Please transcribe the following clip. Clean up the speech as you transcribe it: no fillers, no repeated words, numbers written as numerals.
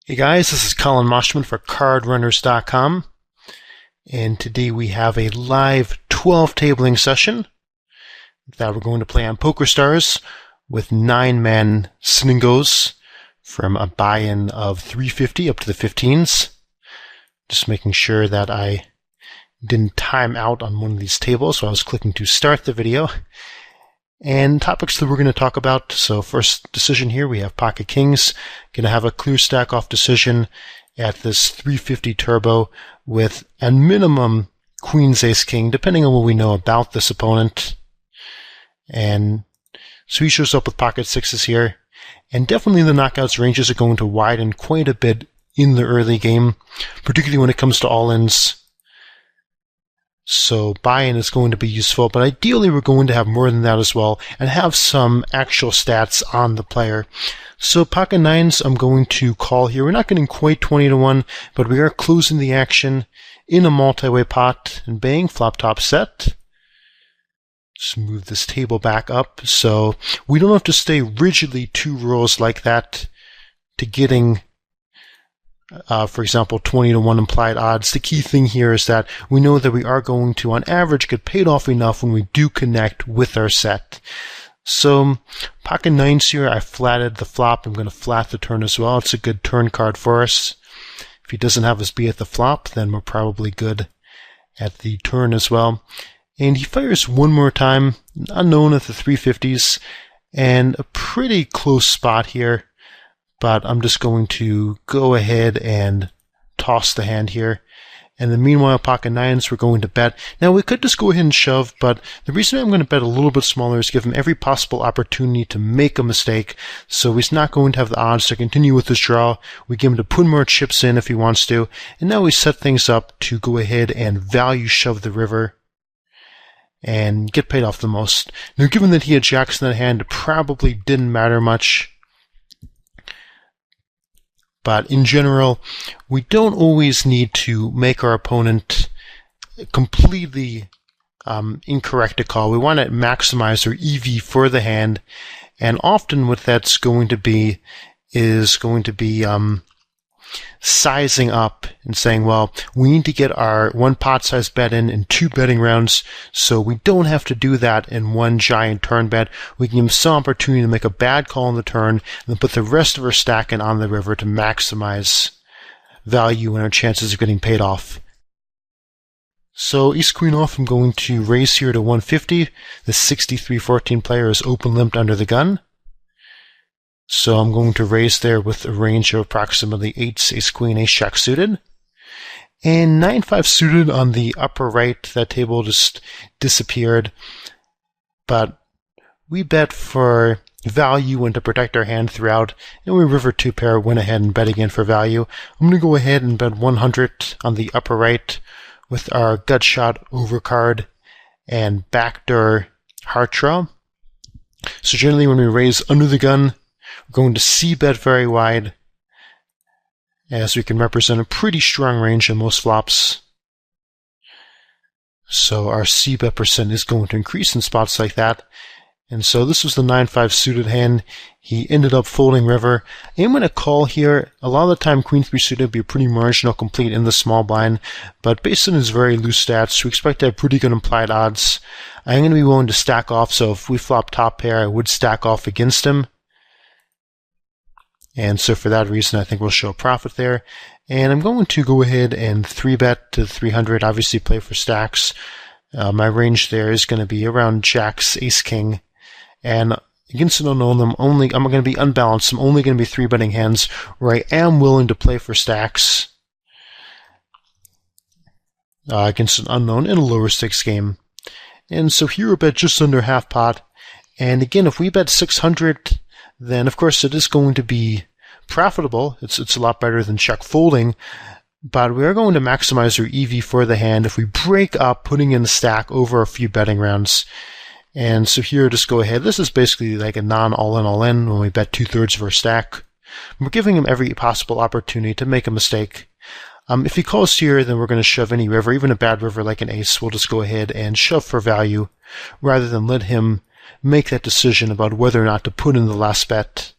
Hey guys, this is Collin Moshman for CardRunners.com, and today we have a live 12 tabling session that we're going to play on PokerStars with 9-man SNGs from a buy-in of 350 up to the 15s. Just making sure that I didn't time out on one of these tables, so I was clicking to start the video. And topics that we're going to talk about. So first decision here, we have Pocket Kings. Going to have a clear stack off decision at this 350 turbo with a minimum Queens Ace King, depending on what we know about this opponent. And so he shows up with Pocket Sixes here. And definitely the knockouts ranges are going to widen quite a bit in the early game, particularly when it comes to all-ins. So buy-in is going to be useful, but ideally we're going to have more than that as well and have some actual stats on the player. So pocket nines I'm going to call here. We're not getting quite 20-1, but we are closing the action in a multi-way pot and bang, flop top set. Just move this table back up so we don't have to stay rigidly 2 rows like that to getting for example, 20-1 implied odds. The key thing here is that we know that we are going to, on average, get paid off enough when we do connect with our set. So, pocket nines here, I flatted the flop. I'm going to flat the turn as well. It's a good turn card for us. If he doesn't have us be at the flop, then we're probably good at the turn as well. And he fires one more time, unknown at the 350s, and a pretty close spot here. But I'm just going to go ahead and toss the hand here. And then meanwhile, pocket nines, we're going to bet. Now, we could just go ahead and shove, but the reason I'm going to bet a little bit smaller is give him every possible opportunity to make a mistake. So he's not going to have the odds to continue with his draw. We give him to put more chips in if he wants to. And now we set things up to go ahead and value shove the river and get paid off the most. Now, given that he had jacks in that hand, it probably didn't matter much. But in general, we don't always need to make our opponent completely incorrect to call. We want to maximize our EV for the hand, and often what that's going to be is going to be sizing up and saying, well, we need to get our 1 pot size bet in 2 betting rounds, so we don't have to do that in 1 giant turn bet. We can give him some opportunity to make a bad call on the turn and then put the rest of our stack in on the river to maximize value and our chances of getting paid off. So ace queen off, I'm going to raise here to 150. The 63-14 player is open limped under the gun. So I'm going to raise there with a range of approximately 8s, ace queen, ace jack suited. And 9-5 suited on the upper right. That table just disappeared. But we bet for value and to protect our hand throughout. And we river 2 pair, went ahead and bet again for value. I'm going to go ahead and bet 100 on the upper right with our gut shot overcard and backdoor heart draw. So generally when we raise under the gun, we're going to c-bet very wide, as we can represent a pretty strong range in most flops. So our c-bet percent is going to increase in spots like that. And so this was the 9-5 suited hand. He ended up folding river. I'm going to call here. A lot of the time, queen 3 suited would be a pretty marginal complete in the small blind, but based on his very loose stats, we expect to have pretty good implied odds. I'm going to be willing to stack off, so if we flop top pair, I would stack off against him. And so for that reason, I think we'll show a profit there. And I'm going to go ahead and 3-bet to 300, obviously play for stacks. My range there is going to be around jacks, ace king. And against an unknown, I'm going to be unbalanced. I'm only going to be 3-betting hands where I am willing to play for stacks against an unknown in a lower stakes game. And so here we bet just under half pot. And again, if we bet 600, then of course it is going to be profitable. It's a lot better than check folding, but we are going to maximize our EV for the hand if we break up putting in the stack over a few betting rounds. And so here, just go ahead. This is basically like a non-all-in, all-in when we bet 2/3 of our stack. We're giving him every possible opportunity to make a mistake. If he calls here, then we're going to shove any river, even a bad river like an ace. We'll just go ahead and shove for value rather than let him make that decision about whether or not to put in the last bet.